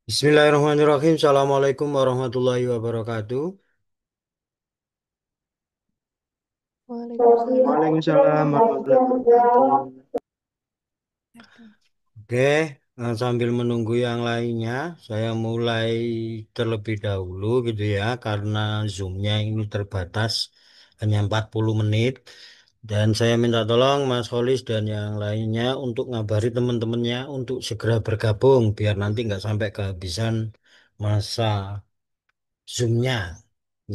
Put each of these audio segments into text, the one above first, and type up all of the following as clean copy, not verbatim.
Bismillahirrahmanirrahim. Assalamualaikum warahmatullahi wabarakatuh. Waalaikumsalam. Waalaikumsalam warahmatullahi wabarakatuh. Aduh. Oke, sambil menunggu yang lainnya, saya mulai terlebih dahulu gitu ya, karena Zoom-nya ini terbatas hanya 40 menit. Dan saya minta tolong Mas Holis dan yang lainnya untuk ngabari teman-temannya untuk segera bergabung, biar nanti nggak sampai kehabisan masa Zoom-nya.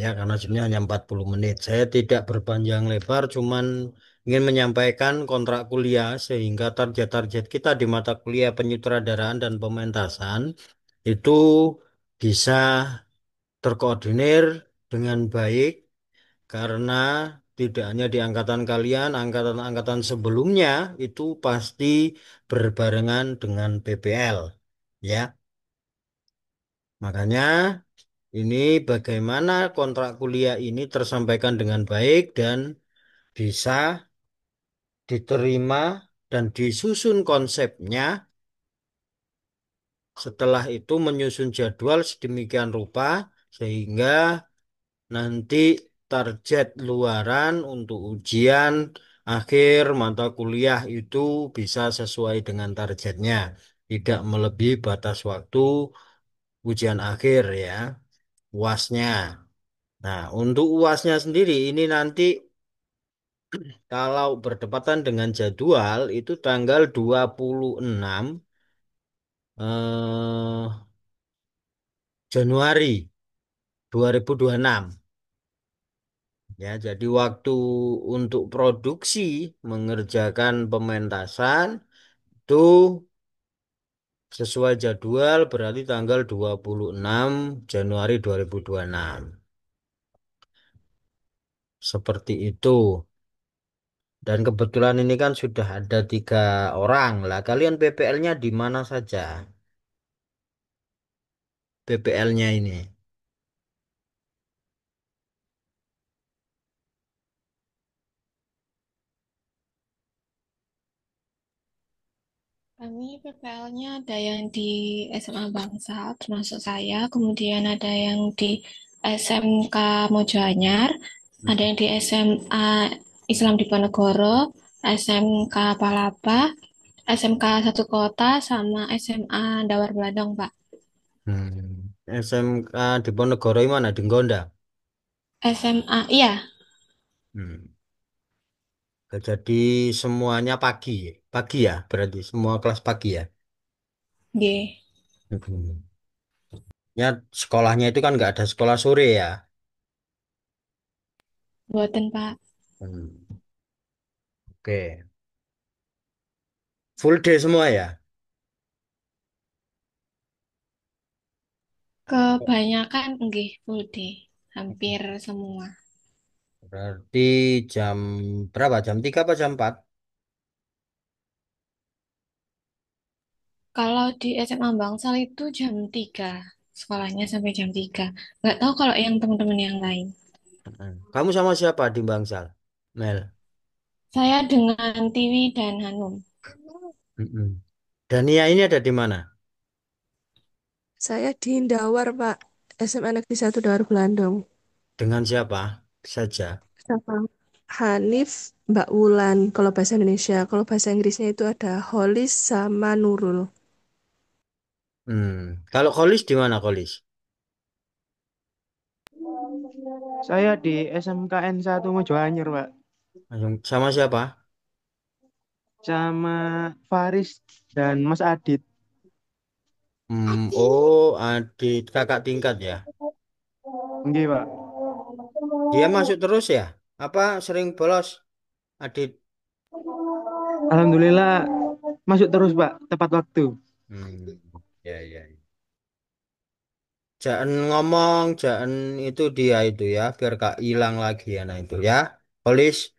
Ya, karena Zoom-nya hanya 40 menit. Saya tidak berpanjang lebar, cuman ingin menyampaikan kontrak kuliah sehingga target-target kita di mata kuliah penyutradaraan dan pementasan itu bisa terkoordinir dengan baik karena tidak hanya di angkatan kalian, angkatan-angkatan sebelumnya itu pasti berbarengan dengan PPL. Ya, makanya ini bagaimana kontrak kuliah ini tersampaikan dengan baik dan bisa diterima dan disusun konsepnya. Setelah itu menyusun jadwal sedemikian rupa sehingga nanti target luaran untuk ujian akhir mata kuliah itu bisa sesuai dengan targetnya. Tidak melebihi batas waktu ujian akhir ya, UASnya. Nah, untuk UASnya sendiri ini nanti kalau berdepatan dengan jadwal itu tanggal 26 eh, Januari 2026. Ya, jadi waktu untuk produksi mengerjakan pementasan itu sesuai jadwal berarti tanggal 26 Januari 2026. Seperti itu. Dan kebetulan ini kan sudah ada 3 orang lah. Kalian PPL-nya di mana saja? PPL-nya ini. Kami PPL-nya ada yang di SMA Bangsa, termasuk saya. Kemudian ada yang di SMK Mojoanyar, ada yang di SMA Islam Diponegoro, SMK Palapa, SMK Satu Kota, sama SMA Dawar Beladong, Pak. SMK di Ponegoro ini mana? Di Nggonda. SMA, iya, Hmm. Jadi semuanya pagi. Pagi ya, berarti semua kelas pagi ya. G. Hmm. Ya, sekolahnya itu kan nggak ada sekolah sore ya. Buatan, Pak. Hmm. Oke. Full day semua ya. Kebanyakan, enggih, full day. Hampir semua. Berarti jam berapa? Jam 3 apa jam 4? Kalau di SMA Bangsal itu jam 3, sekolahnya sampai jam 3. Nggak tahu kalau yang teman-teman yang lain. Kamu sama siapa di Bangsal? Mel. Saya dengan Tiwi dan Hanum. Mm-mm. Dania ini ada di mana? Saya di Indawar, Pak. SMA Negeri 1 Dawar Belandong. Dengan siapa saja? Sama Hanif, Mbak Wulan, kalau bahasa Indonesia. Kalau bahasa Inggrisnya itu ada Holis sama Nurul. Hmm. Kalau Kolis di mana Kolis? Saya di SMKN 1 Mojoanyar, Pak. Sama siapa? Sama Faris dan Mas Adit. Oh, adik kakak tingkat ya. Nggih, Pak. Dia masuk terus ya? Apa sering bolos? Adit. Alhamdulillah masuk terus, Pak, tepat waktu. Hmm. Ya, ya. Jangan ngomong, jangan itu dia itu ya, biar gak hilang lagi ya, nah itu ya. Polis.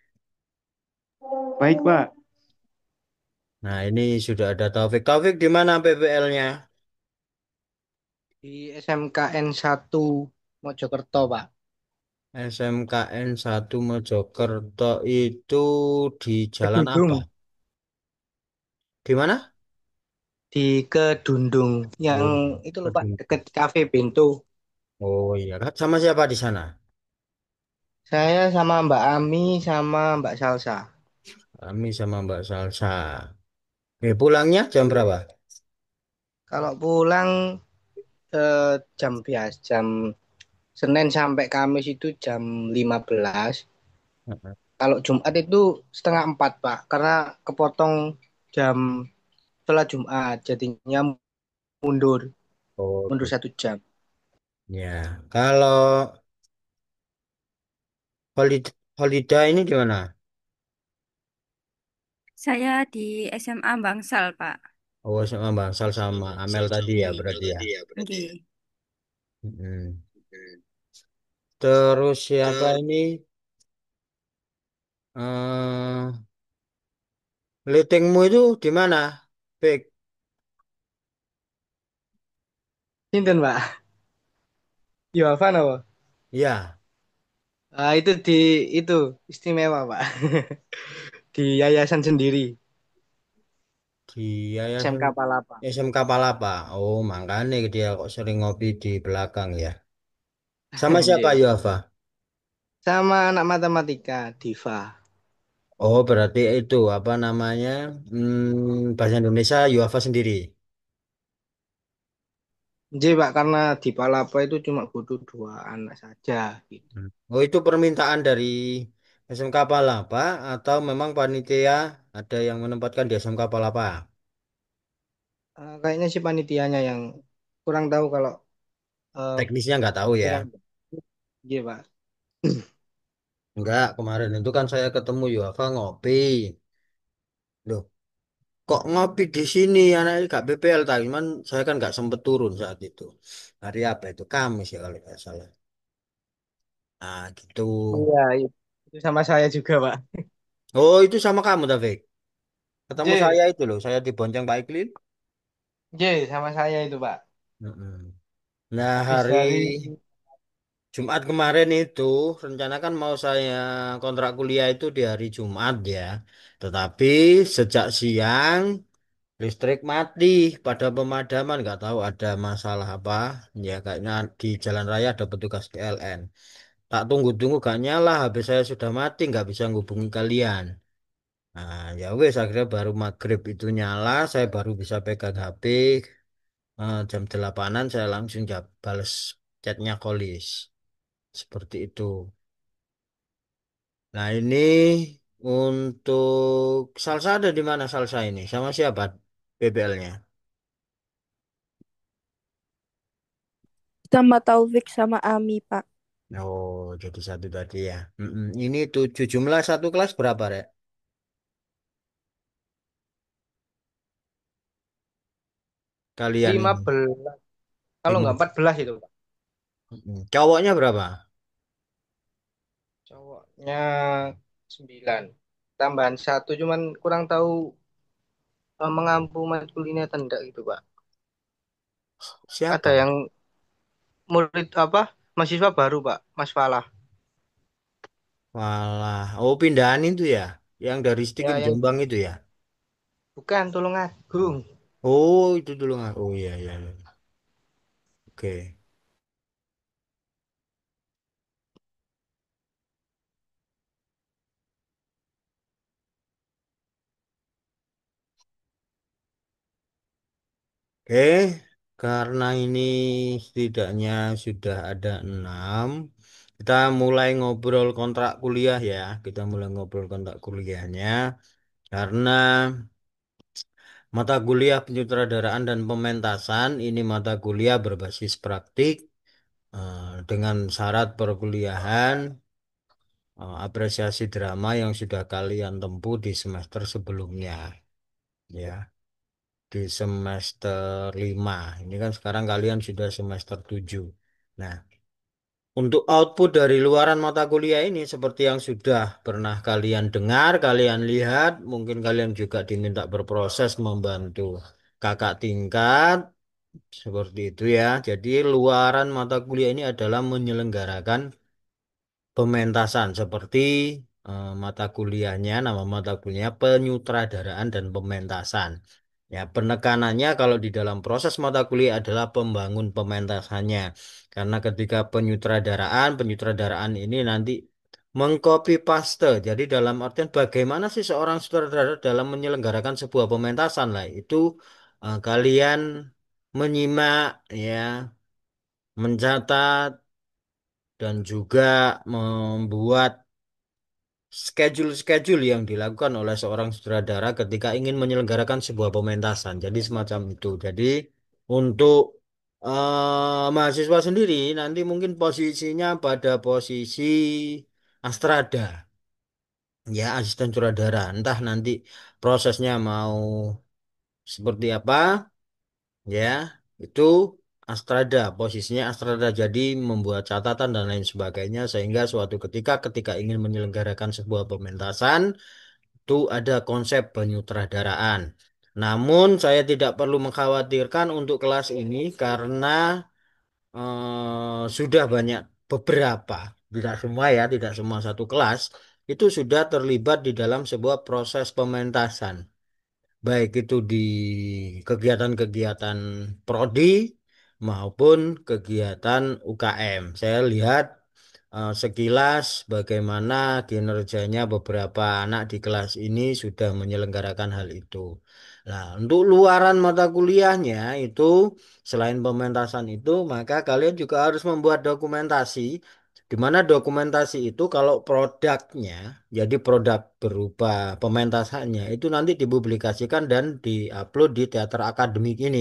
Baik, Pak. Nah ini sudah ada Taufik. Taufik di mana PPL-nya? Di SMKN 1 Mojokerto, Pak. SMKN 1 Mojokerto itu di jalan apa? Kedudung. Di mana? Di Kedundung yang Oh, itu loh Pak, Kedung. deket Cafe Bento. Oh iya, sama siapa di sana? Saya sama Mbak Ami sama Mbak Salsa. Kami sama Mbak Salsa. Pulangnya jam berapa? Kalau pulang jam biasa, jam Senin sampai Kamis itu jam 15. Heeh. Kalau Jumat itu setengah 4 Pak, karena kepotong jam sholat Jumat, jadinya mundur, Oh, mundur gitu. 1 jam. Ya, kalau holiday ini di mana? Saya di SMA Bangsal, Pak. Oh, sama Bangsal sama Amel tadi ya berarti ya. Nggih. Mm. Terus siapa ini? Eh, Litingmu itu di mana? Bek. Sinten Pak? Yovan apa? Ya, Ah, itu di itu istimewa Pak. Di yayasan sendiri, di Yayasan SMK Palapa. SMK Palapa. Oh, makanya dia kok sering ngopi di belakang ya. Sama siapa Nggih. Yofa? Sama anak matematika, Diva. Oh, berarti itu apa namanya? Bahasa Indonesia Yofa sendiri. Nggih Pak, karena di Palapa itu cuma butuh 2 anak saja gitu. Oh, itu permintaan dari SMK Palapa atau memang panitia ada yang menempatkan di SMK Palapa? Kayaknya sih panitianya yang kurang tahu kalau eh, Teknisnya nggak tahu ya. kurang. Nggih Pak. Enggak, kemarin itu kan saya ketemu Yofa ngopi. Loh, kok ngopi di sini? Anak ini gak BPL, tak? Cuman saya kan nggak sempet turun saat itu. Hari apa itu? Kamis ya kalau nggak salah. Nah, gitu. Iya, itu sama saya juga Pak. Oh, itu sama kamu, Taufik. Ketemu Nggih, saya itu loh. Saya dibonceng Pak Iklil. nggih sama saya itu Pak. Mm-mm. Nah, Habis hari dari Jumat kemarin itu rencana kan mau saya kontrak kuliah itu di hari Jumat ya. Tetapi sejak siang listrik mati pada pemadaman, nggak tahu ada masalah apa. Ya kayaknya di jalan raya ada petugas PLN. Tak tunggu-tunggu gak nyala, habis saya sudah mati nggak bisa ngubungi kalian. Nah ya wes akhirnya baru maghrib itu nyala, saya baru bisa pegang HP. Jam 8-an saya langsung bales chatnya Kolis. Seperti itu. Nah ini untuk salsa ada di mana salsa ini? Sama siapa BBL-nya? Sama Taufik sama Ami, Pak. Oh, jadi satu tadi ya. Ini tujuh jumlah satu kelas berapa, Rek? Kalian ini. 15, kalau Lima. nggak 14 itu Pak. Cowoknya berapa? Cowoknya 9. Tambahan satu, cuman kurang tahu mengampu matkulina atau enggak gitu Pak. Ada Siapa? yang murid apa? Mahasiswa baru Pak, Mas Falah. Walah. Oh, pindahan itu ya. Yang dari Stikim Ya yang Jombang itu ya. bukan Tulungagung. Oh, itu dulu nggak. Oh iya, iya, iya. Oke. Oke. Karena ini setidaknya sudah ada 6. Kita mulai ngobrol kontrak kuliah ya. Kita mulai ngobrol kontrak kuliahnya. Karena mata kuliah penyutradaraan dan pementasan ini mata kuliah berbasis praktik dengan syarat perkuliahan apresiasi drama yang sudah kalian tempuh di semester sebelumnya ya di semester 5. Ini kan sekarang kalian sudah semester 7. Nah, untuk output dari luaran mata kuliah ini seperti yang sudah pernah kalian dengar, kalian lihat, mungkin kalian juga diminta berproses membantu kakak tingkat seperti itu ya. Jadi luaran mata kuliah ini adalah menyelenggarakan pementasan seperti mata kuliahnya, nama mata kuliahnya penyutradaraan dan pementasan. Ya, penekanannya kalau di dalam proses mata kuliah adalah pembangun pementasannya. Karena ketika penyutradaraan ini nanti mengcopy paste. Jadi dalam artian bagaimana sih seorang sutradara dalam menyelenggarakan sebuah pementasan lah. Itu kalian menyimak ya, mencatat dan juga membuat schedule-schedule yang dilakukan oleh seorang sutradara ketika ingin menyelenggarakan sebuah pementasan. Jadi semacam itu. Jadi untuk mahasiswa sendiri nanti mungkin posisinya pada posisi astrada, ya asisten sutradara. Entah nanti prosesnya mau seperti apa, ya itu astrada, posisinya astrada. Jadi membuat catatan dan lain sebagainya sehingga suatu ketika ingin menyelenggarakan sebuah pementasan itu ada konsep penyutradaraan. Namun saya tidak perlu mengkhawatirkan untuk kelas ini karena sudah banyak beberapa, tidak semua ya, tidak semua satu kelas itu sudah terlibat di dalam sebuah proses pementasan. Baik itu di kegiatan-kegiatan prodi maupun kegiatan UKM. Saya lihat sekilas bagaimana kinerjanya beberapa anak di kelas ini sudah menyelenggarakan hal itu. Nah, untuk luaran mata kuliahnya itu selain pementasan itu, maka kalian juga harus membuat dokumentasi, di mana dokumentasi itu kalau produknya, jadi produk berupa pementasannya itu nanti dipublikasikan dan diupload di teater akademik ini.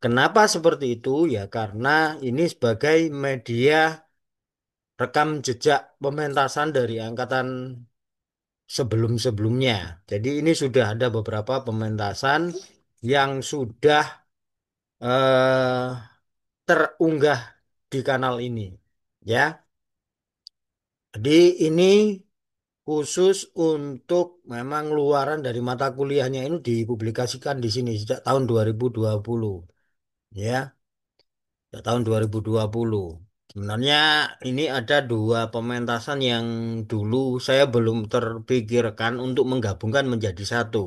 Kenapa seperti itu? Ya karena ini sebagai media rekam jejak pementasan dari angkatan sebelum-sebelumnya. Jadi ini sudah ada beberapa pementasan yang sudah eh, terunggah di kanal ini. Ya, jadi ini khusus untuk memang luaran dari mata kuliahnya ini dipublikasikan di sini sejak tahun 2020. Ya, sejak tahun 2020. Sebenarnya ini ada dua pementasan yang dulu saya belum terpikirkan untuk menggabungkan menjadi satu.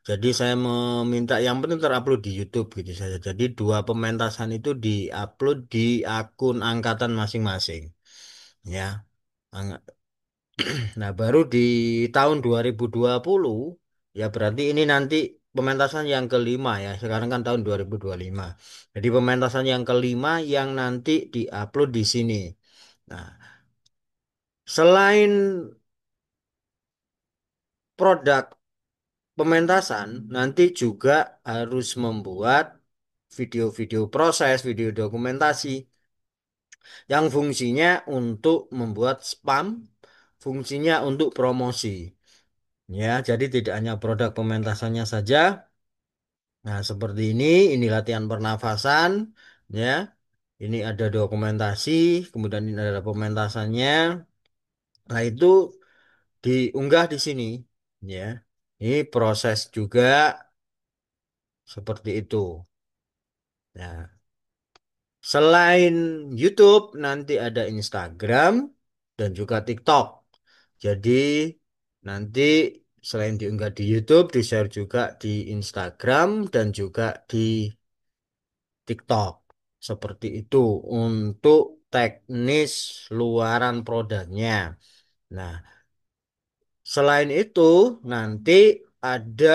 Jadi saya meminta yang penting terupload di YouTube gitu saja. Jadi dua pementasan itu diupload di akun angkatan masing-masing. Ya. Nah, baru di tahun 2020 ya berarti ini nanti pementasan yang kelima ya. Sekarang kan tahun 2025. Jadi pementasan yang kelima yang nanti diupload di sini. Nah, selain produk pementasan, nanti juga harus membuat video-video proses, video dokumentasi yang fungsinya untuk membuat spam, fungsinya untuk promosi. Ya, jadi tidak hanya produk pementasannya saja. Nah, seperti ini latihan pernafasan, ya. Ini ada dokumentasi, kemudian ini ada pementasannya. Nah, itu diunggah di sini, ya. Ini proses juga seperti itu. Nah, selain YouTube, nanti ada Instagram dan juga TikTok. Jadi, nanti selain diunggah di YouTube, di-share juga di Instagram dan juga di TikTok. Seperti itu untuk teknis luaran produknya. Nah, selain itu nanti ada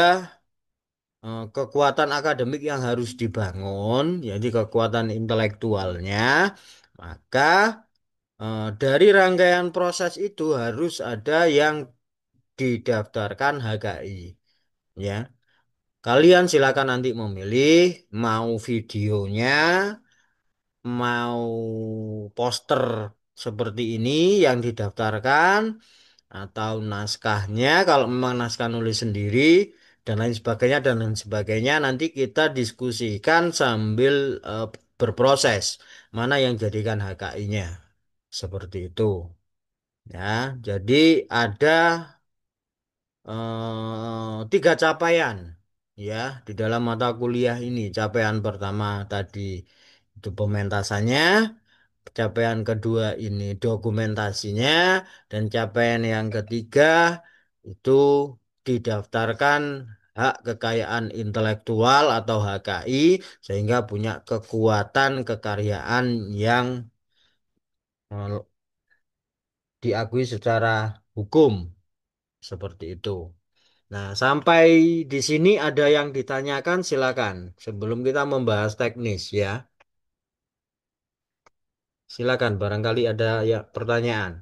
kekuatan akademik yang harus dibangun, jadi kekuatan intelektualnya. Maka dari rangkaian proses itu harus ada yang didaftarkan HKI. Ya, kalian silakan nanti memilih mau videonya, mau poster seperti ini yang didaftarkan atau naskahnya kalau memang naskah nulis sendiri dan lain sebagainya nanti kita diskusikan sambil berproses mana yang jadikan HKI-nya seperti itu ya. Jadi ada tiga capaian ya di dalam mata kuliah ini. Capaian pertama tadi itu pementasannya, capaian kedua ini dokumentasinya, dan capaian yang ketiga itu didaftarkan hak kekayaan intelektual atau HKI sehingga punya kekuatan kekaryaan yang eh, diakui secara hukum seperti itu. Nah, sampai di sini ada yang ditanyakan, silakan. Sebelum kita membahas teknis ya, silakan. Barangkali ada ya pertanyaan.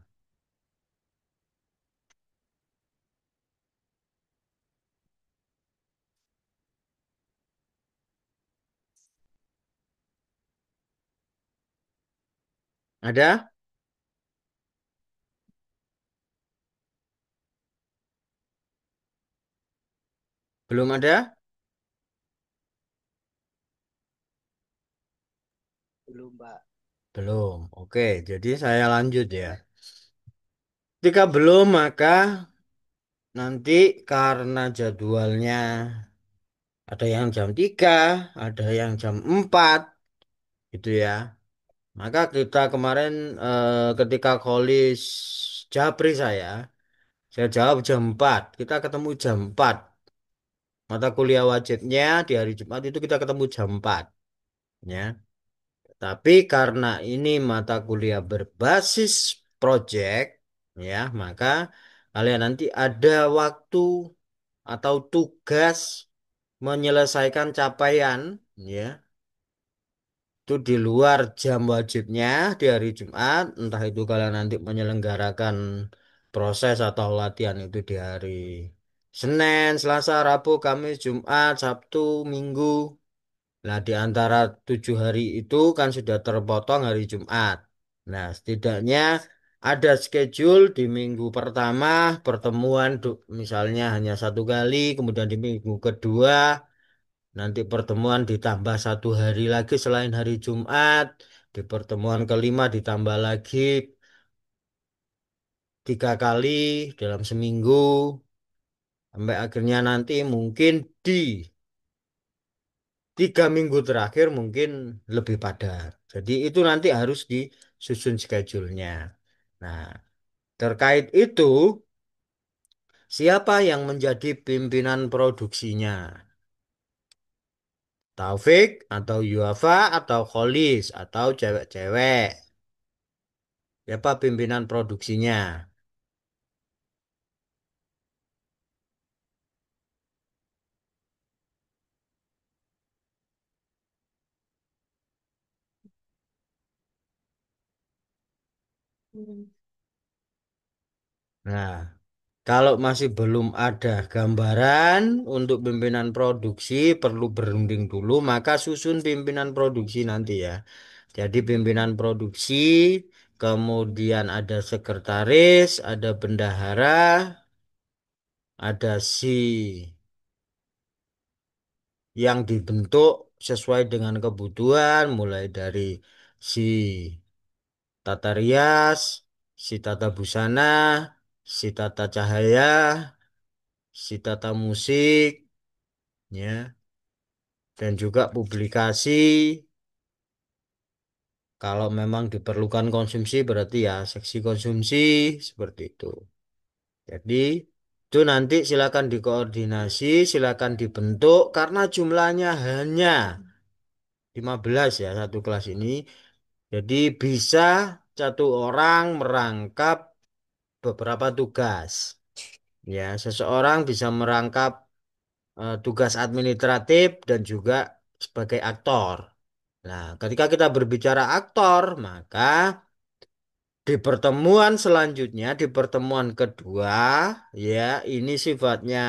Ada? Belum ada? Belum, Pak. Belum. Oke, jadi saya lanjut ya. Jika belum, maka nanti karena jadwalnya ada yang jam 3, ada yang jam 4, gitu ya. Maka kita kemarin ketika kolis Japri saya jawab jam 4. Kita ketemu jam 4. Mata kuliah wajibnya di hari Jumat itu kita ketemu jam 4. Ya. Tapi karena ini mata kuliah berbasis project, ya, maka kalian nanti ada waktu atau tugas menyelesaikan capaian, ya, itu di luar jam wajibnya di hari Jumat, entah itu kalian nanti menyelenggarakan proses atau latihan itu di hari Senin, Selasa, Rabu, Kamis, Jumat, Sabtu, Minggu. Nah, di antara 7 hari itu kan sudah terpotong hari Jumat. Nah, setidaknya ada schedule di minggu pertama pertemuan misalnya hanya 1 kali, kemudian di minggu kedua nanti pertemuan ditambah 1 hari lagi selain hari Jumat. Di pertemuan kelima ditambah lagi 3 kali dalam seminggu. Sampai akhirnya nanti mungkin di 3 minggu terakhir mungkin lebih padat. Jadi itu nanti harus disusun schedule-nya. Nah, terkait itu, siapa yang menjadi pimpinan produksinya? Taufik atau Yuafa atau Kholis atau cewek-cewek? Siapa pimpinan produksinya? Hmm. Nah, kalau masih belum ada gambaran untuk pimpinan produksi, perlu berunding dulu, maka susun pimpinan produksi nanti ya. Jadi pimpinan produksi, kemudian ada sekretaris, ada bendahara, ada si yang dibentuk sesuai dengan kebutuhan, mulai dari si tata rias, si tata busana, si tata cahaya, si tata musik, ya, dan juga publikasi. Kalau memang diperlukan konsumsi berarti ya seksi konsumsi seperti itu. Jadi itu nanti silakan dikoordinasi, silakan dibentuk karena jumlahnya hanya 15 ya satu kelas ini. Jadi bisa satu orang merangkap beberapa tugas. Ya, seseorang bisa merangkap tugas administratif dan juga sebagai aktor. Nah, ketika kita berbicara aktor, maka di pertemuan selanjutnya, di pertemuan kedua, ya, ini sifatnya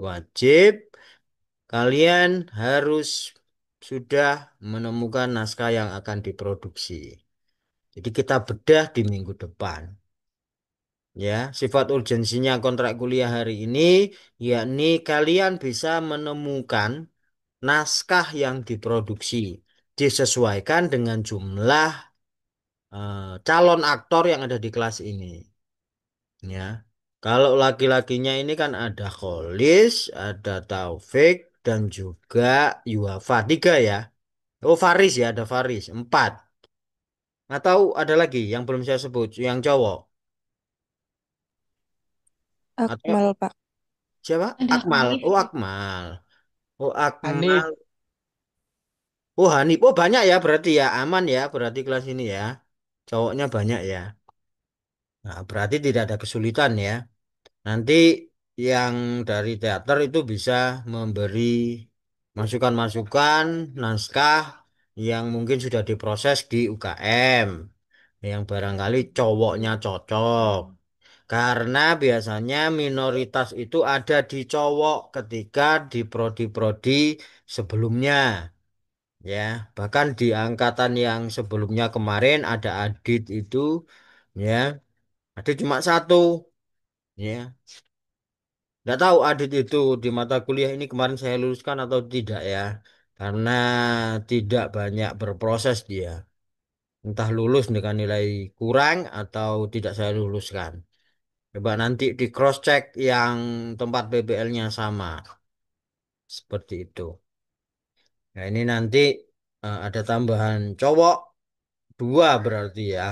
wajib. Kalian harus sudah menemukan naskah yang akan diproduksi. Jadi kita bedah di minggu depan. Ya, sifat urgensinya kontrak kuliah hari ini, yakni kalian bisa menemukan naskah yang diproduksi, disesuaikan dengan jumlah calon aktor yang ada di kelas ini. Ya, kalau laki-lakinya ini kan ada Kholis, ada Taufik, dan juga Yuafa. 3 ya. Oh, Faris ya, ada Faris. 4. Atau ada lagi yang belum saya sebut, yang cowok. Atau Akmal, Pak. Siapa? Ada Akmal. Hanif. Oh, Akmal. Oh, Akmal. Hanif. Oh, Hanif. Oh, banyak ya berarti ya. Aman ya berarti kelas ini ya. Cowoknya banyak ya. Nah, berarti tidak ada kesulitan ya. Nanti yang dari teater itu bisa memberi masukan-masukan, naskah yang mungkin sudah diproses di UKM, yang barangkali cowoknya cocok. Karena biasanya minoritas itu ada di cowok ketika di prodi-prodi sebelumnya, ya. Bahkan di angkatan yang sebelumnya kemarin ada Adit itu, ya. Adit cuma satu, ya. Nggak tahu Adit itu di mata kuliah ini kemarin saya luluskan atau tidak ya. Karena tidak banyak berproses dia. Entah lulus dengan nilai kurang atau tidak saya luluskan. Coba nanti di cross check yang tempat PBL-nya sama. Seperti itu. Nah ini nanti ada tambahan cowok dua berarti ya.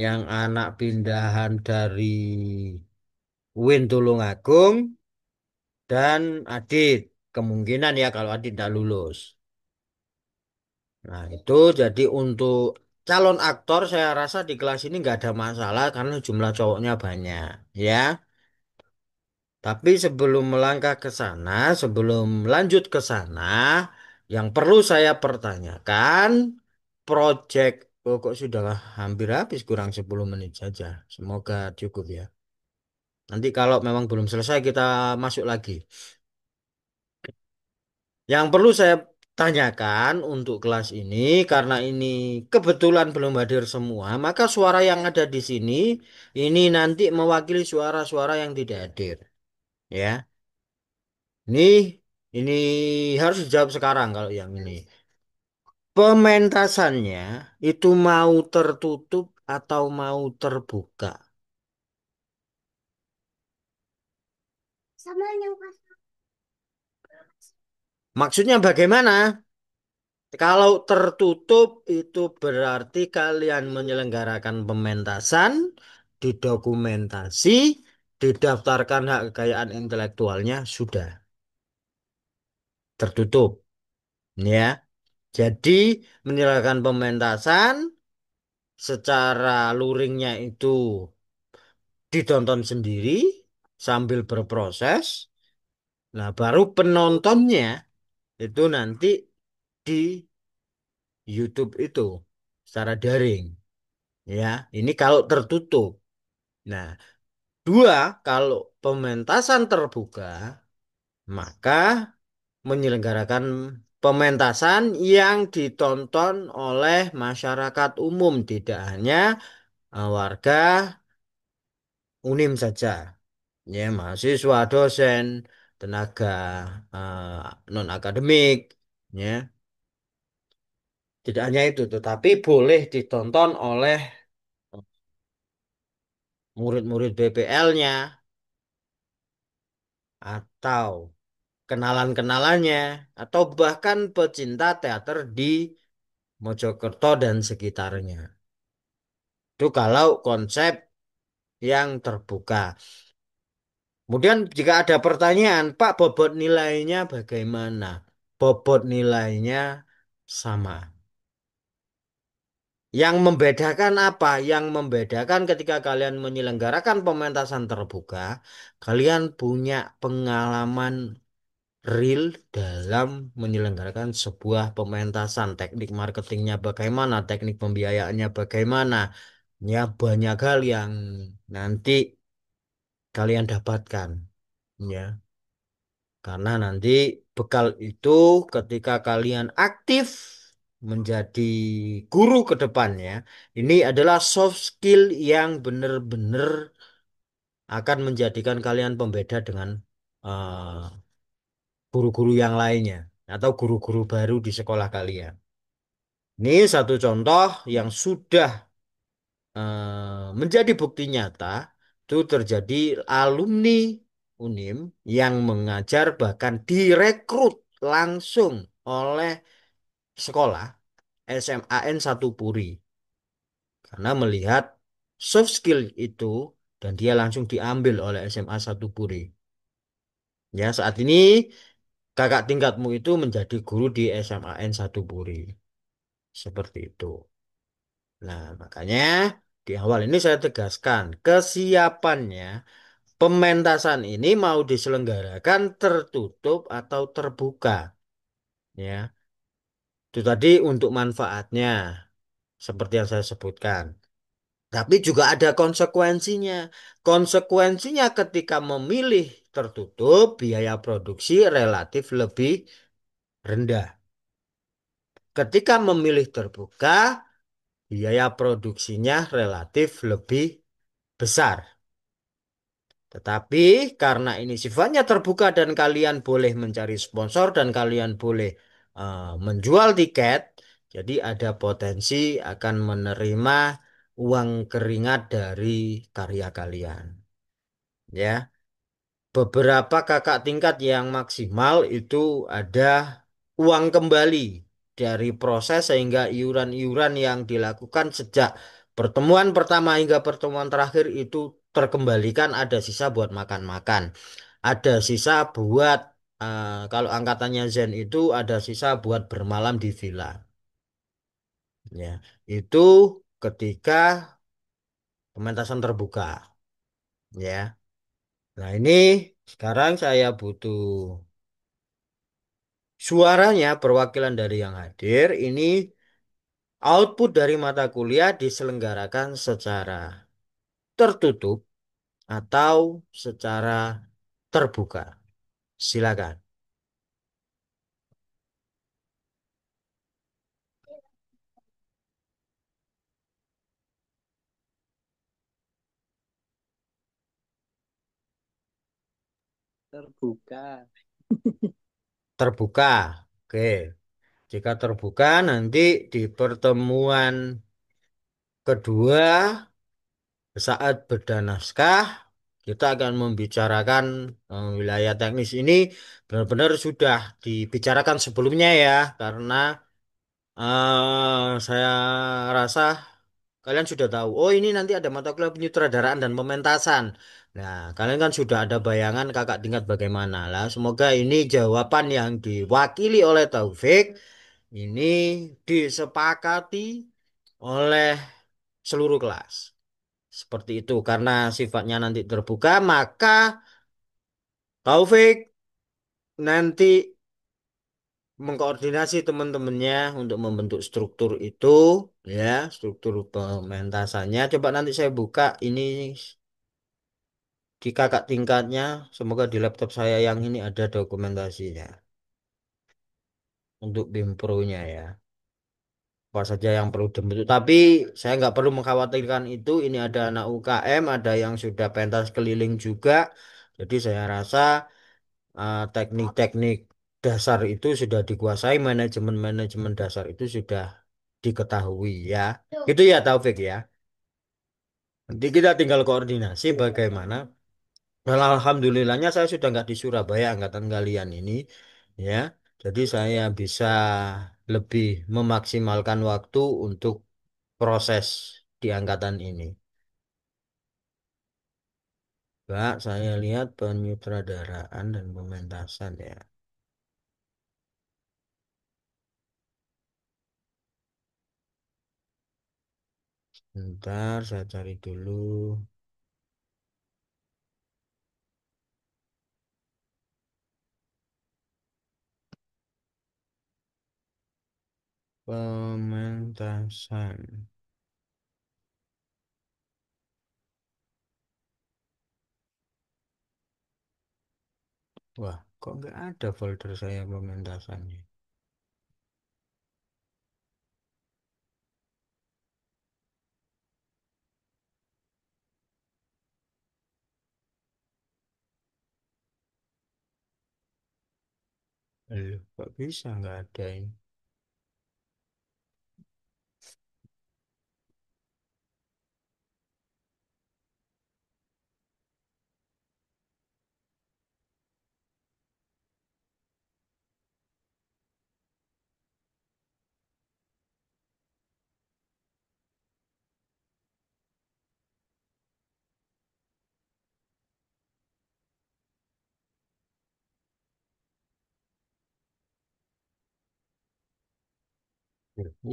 Yang anak pindahan dari UIN Tulungagung dan Adit. Kemungkinan ya kalau Adit tidak lulus. Nah, itu jadi untuk calon aktor saya rasa di kelas ini nggak ada masalah karena jumlah cowoknya banyak, ya. Tapi sebelum melangkah ke sana, sebelum lanjut ke sana, yang perlu saya pertanyakan, project, oh kok sudah hampir habis kurang 10 menit saja. Semoga cukup ya. Nanti kalau memang belum selesai kita masuk lagi. Yang perlu saya tanyakan untuk kelas ini, karena ini kebetulan belum hadir semua, maka suara yang ada di sini ini nanti mewakili suara-suara yang tidak hadir. Ya, ini ini harus dijawab sekarang kalau yang ini. Pementasannya itu mau tertutup atau mau terbuka? Maksudnya bagaimana? Kalau tertutup itu berarti kalian menyelenggarakan pementasan, didokumentasi, didaftarkan hak kekayaan intelektualnya sudah tertutup, ya. Jadi menyelenggarakan pementasan secara luringnya itu ditonton sendiri sambil berproses. Nah, baru penontonnya itu nanti di YouTube itu secara daring, ya. Ini kalau tertutup. Nah, dua, kalau pementasan terbuka, maka menyelenggarakan pementasan yang ditonton oleh masyarakat umum, tidak hanya warga UNIM saja, ya, mahasiswa, dosen, tenaga non akademik, ya, tidak hanya itu, tetapi boleh ditonton oleh murid-murid BPL-nya atau kenalan-kenalannya atau bahkan pecinta teater di Mojokerto dan sekitarnya. Itu kalau konsep yang terbuka. Kemudian jika ada pertanyaan, Pak, bobot nilainya bagaimana? Bobot nilainya sama. Yang membedakan apa? Yang membedakan ketika kalian menyelenggarakan pementasan terbuka, kalian punya pengalaman real dalam menyelenggarakan sebuah pementasan. Teknik marketingnya bagaimana, teknik pembiayaannya bagaimana. Ya, banyak hal yang nanti kalian dapatkan. Ya, karena nanti bekal itu ketika kalian aktif menjadi guru ke depannya, ini adalah soft skill yang benar-benar akan menjadikan kalian pembeda dengan eh, guru-guru yang lainnya atau guru-guru baru di sekolah kalian. Ini satu contoh yang sudah menjadi bukti nyata itu terjadi alumni UNIM yang mengajar bahkan direkrut langsung oleh sekolah SMAN 1 Puri karena melihat soft skill itu dan dia langsung diambil oleh SMA 1 Puri. Ya, saat ini kakak tingkatmu itu menjadi guru di SMAN 1 Puri. Seperti itu. Nah, makanya di awal ini saya tegaskan kesiapannya pementasan ini mau diselenggarakan tertutup atau terbuka. Ya, itu tadi untuk manfaatnya seperti yang saya sebutkan. Tapi juga ada konsekuensinya. Konsekuensinya ketika memilih tertutup, biaya produksi relatif lebih rendah. Ketika memilih terbuka, biaya produksinya relatif lebih besar. Tetapi karena ini sifatnya terbuka dan kalian boleh mencari sponsor dan kalian boleh menjual tiket, jadi ada potensi akan menerima uang keringat dari karya kalian. Ya, beberapa kakak tingkat yang maksimal itu ada uang kembali dari proses sehingga iuran-iuran yang dilakukan sejak pertemuan pertama hingga pertemuan terakhir itu terkembalikan ada sisa buat makan-makan. Ada sisa buat kalau angkatannya Zen itu ada sisa buat bermalam di villa. Ya, itu ketika pementasan terbuka. Ya, nah ini sekarang saya butuh suaranya perwakilan dari yang hadir. Ini output dari mata kuliah diselenggarakan secara tertutup atau secara terbuka. Silakan. Terbuka. Terbuka. Oke. Jika terbuka nanti di pertemuan kedua saat bedah naskah kita akan membicarakan wilayah teknis ini benar-benar sudah dibicarakan sebelumnya ya karena saya rasa kalian sudah tahu. Oh ini nanti ada mata kuliah penyutradaraan dan pementasan. Nah kalian kan sudah ada bayangan kakak tingkat bagaimana lah. Semoga ini jawaban yang diwakili oleh Taufik ini disepakati oleh seluruh kelas. Seperti itu karena sifatnya nanti terbuka maka Taufik nanti mengkoordinasi teman-temannya untuk membentuk struktur itu ya struktur pementasannya coba nanti saya buka ini di kakak tingkatnya semoga di laptop saya yang ini ada dokumentasinya untuk BIM-Pro-nya ya apa saja yang perlu dibentuk tapi saya nggak perlu mengkhawatirkan itu ini ada anak UKM ada yang sudah pentas keliling juga jadi saya rasa teknik-teknik dasar itu sudah dikuasai, manajemen-manajemen dasar itu sudah diketahui ya. Itu ya Taufik ya. Nanti kita tinggal koordinasi bagaimana. Well, alhamdulillahnya saya sudah nggak di Surabaya angkatan kalian ini ya. Jadi saya bisa lebih memaksimalkan waktu untuk proses di angkatan ini. Pak, saya lihat penyutradaraan dan pementasan ya. Bentar, saya cari dulu. Pementasan. Wah, kok nggak ada folder saya pementasannya? Loh, kok bisa nggak ada ini?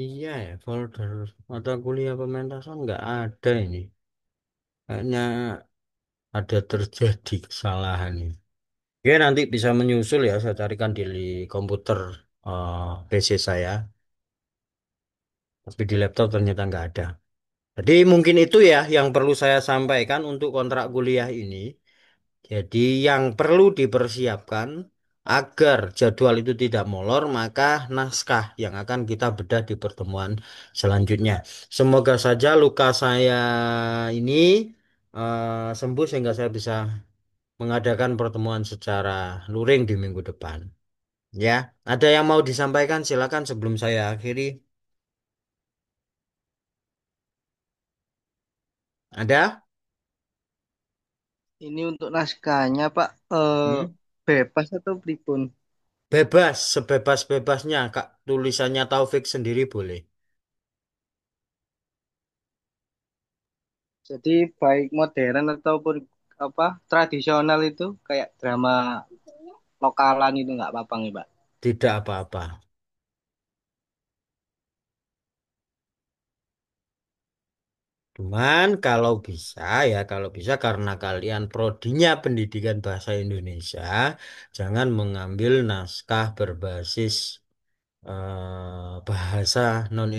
Iya ya, folder mata kuliah pementasan nggak ada ini. Kayaknya ada terjadi kesalahan ini. Ya nanti bisa menyusul ya, saya carikan di komputer PC saya, tapi di laptop ternyata nggak ada. Jadi mungkin itu ya yang perlu saya sampaikan untuk kontrak kuliah ini. Jadi yang perlu dipersiapkan agar jadwal itu tidak molor, maka naskah yang akan kita bedah di pertemuan selanjutnya. Semoga saja luka saya ini sembuh sehingga saya bisa mengadakan pertemuan secara luring di minggu depan. Ya, ada yang mau disampaikan silakan sebelum saya akhiri. Ada? Ini untuk naskahnya Pak, Hmm? bebas atau pripun? Bebas, sebebas-bebasnya, Kak. Tulisannya Taufik sendiri boleh. Jadi baik modern ataupun apa tradisional itu kayak drama lokalan itu nggak apa-apa nih Pak. Tidak apa-apa. Cuman kalau bisa karena kalian prodinya pendidikan bahasa Indonesia, jangan mengambil naskah berbasis bahasa non